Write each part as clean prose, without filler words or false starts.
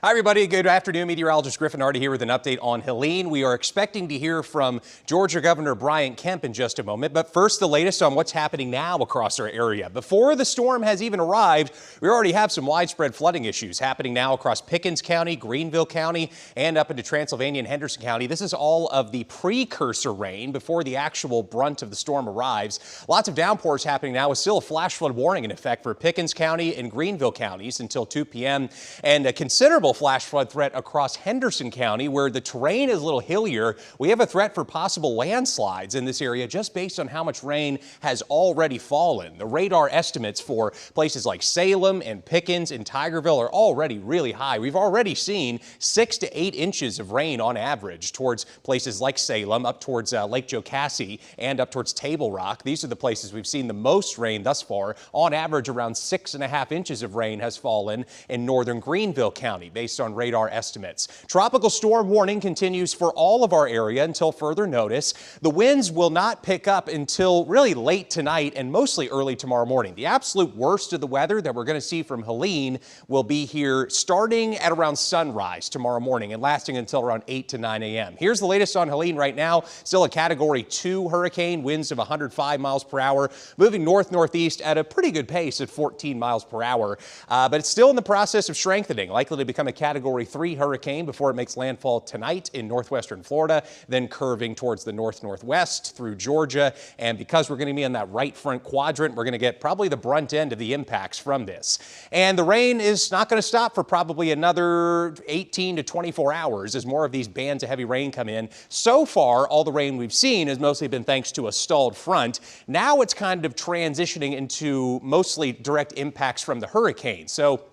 Hi, everybody. Good afternoon. Meteorologist Griffin Hardy here with an update on Helene. We are expecting to hear from Georgia Governor Brian Kemp in just a moment. But first, the latest on what's happening now across our area. Before the storm has even arrived, we already have some widespread flooding issues happening now across Pickens County, Greenville County, and up into Transylvania and Henderson County. This is all of the precursor rain before the actual brunt of the storm arrives. Lots of downpours happening now with still a flash flood warning in effect for Pickens County and Greenville counties until 2 p.m. and a considerable flash flood threat across Henderson County, where the terrain is a little hillier. We have a threat for possible landslides in this area just based on how much rain has already fallen. The radar estimates for places like Salem and Pickens and Tigerville are already really high. We've already seen 6 to 8 inches of rain on average towards places like Salem, up towards Lake Jocassee, and up towards Table Rock. These are the places we've seen the most rain thus far. On average, around 6.5 inches of rain has fallen in northern Greenville County, based on radar estimates. Tropical storm warning continues for all of our area until further notice. The winds will not pick up until really late tonight and mostly early tomorrow morning. The absolute worst of the weather that we're going to see from Helene will be here starting at around sunrise tomorrow morning and lasting until around 8 to 9 a.m. Here's the latest on Helene right now. Still a Category 2 hurricane, winds of 105 miles per hour, moving north-northeast at a pretty good pace at 14 miles per hour. But it's still in the process of strengthening, likely to become a Category 3 hurricane before it makes landfall tonight in northwestern Florida, then curving towards the north-northwest through Georgia. And because we're going to be in that right front quadrant, we're going to get probably the brunt end of the impacts from this. And the rain is not going to stop for probably another 18 to 24 hours as more of these bands of heavy rain come in. So far, all the rain we've seen has mostly been thanks to a stalled front. Now it's kind of transitioning into mostly direct impacts from the hurricane. So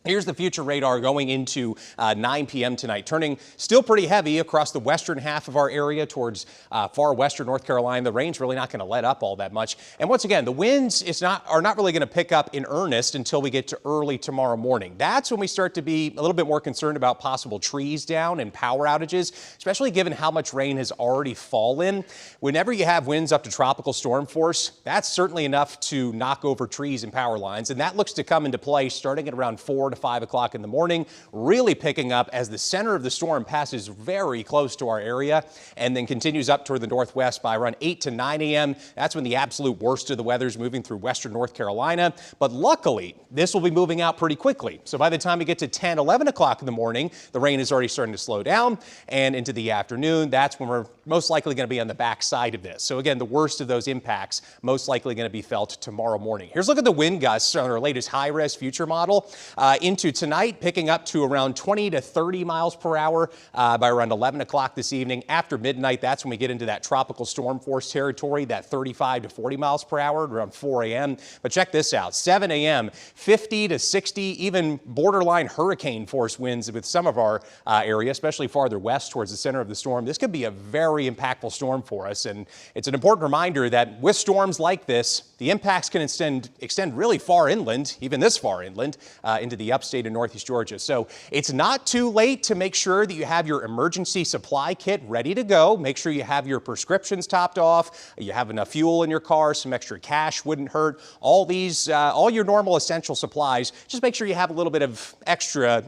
here's the future radar going into 9 p.m. tonight, turning still pretty heavy across the western half of our area towards far western North Carolina. The rain's really not going to let up all that much. And once again, the winds are not really going to pick up in earnest until we get to early tomorrow morning. That's when we start to be a little bit more concerned about possible trees down and power outages, especially given how much rain has already fallen. Whenever you have winds up to tropical storm force, that's certainly enough to knock over trees and power lines. And that looks to come into play starting at around 4 to 5 o'clock in the morning, really picking up as the center of the storm passes very close to our area and then continues up toward the northwest by around 8 to 9 a.m. That's when the absolute worst of the weather is moving through western North Carolina. But luckily, this will be moving out pretty quickly. So by the time we get to 10, 11 o'clock in the morning, the rain is already starting to slow down. And into the afternoon, that's when we're most likely going to be on the back side of this. So again, the worst of those impacts most likely going to be felt tomorrow morning. Here's a look at the wind gusts on our latest high-res future model. Into tonight, picking up to around 20 to 30 miles per hour by around 11 o'clock this evening. After midnight, that's when we get into that tropical storm force territory, that 35 to 40 miles per hour around 4 a.m. But check this out, 7 a.m., 50 to 60, even borderline hurricane force winds with some of our area, especially farther west towards the center of the storm. This could be a very impactful storm for us. And it's an important reminder that with storms like this, the impacts can extend really far inland, even this far inland, into the upstate of northeast Georgia. So it's not too late to make sure that you have your emergency supply kit ready to go. Make sure you have your prescriptions topped off. You have enough fuel in your car. Some extra cash wouldn't hurt. All these, all your normal essential supplies, just make sure you have a little bit of extra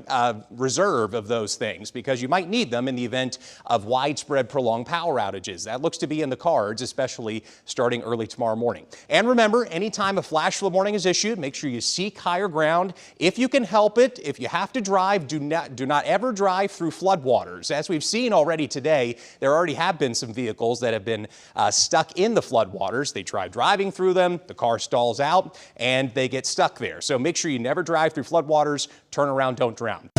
reserve of those things because you might need them in the event of widespread prolonged power outages. That looks to be in the cards, especially starting early tomorrow morning. And remember, anytime a flash flood warning is issued, make sure you seek higher ground. If you can help it, if you have to drive, do not ever drive through floodwaters. As we've seen already today, there already have been some vehicles that have been stuck in the floodwaters. They try driving through them, the car stalls out, and they get stuck there. So make sure you never drive through floodwaters. Turn around, don't drown.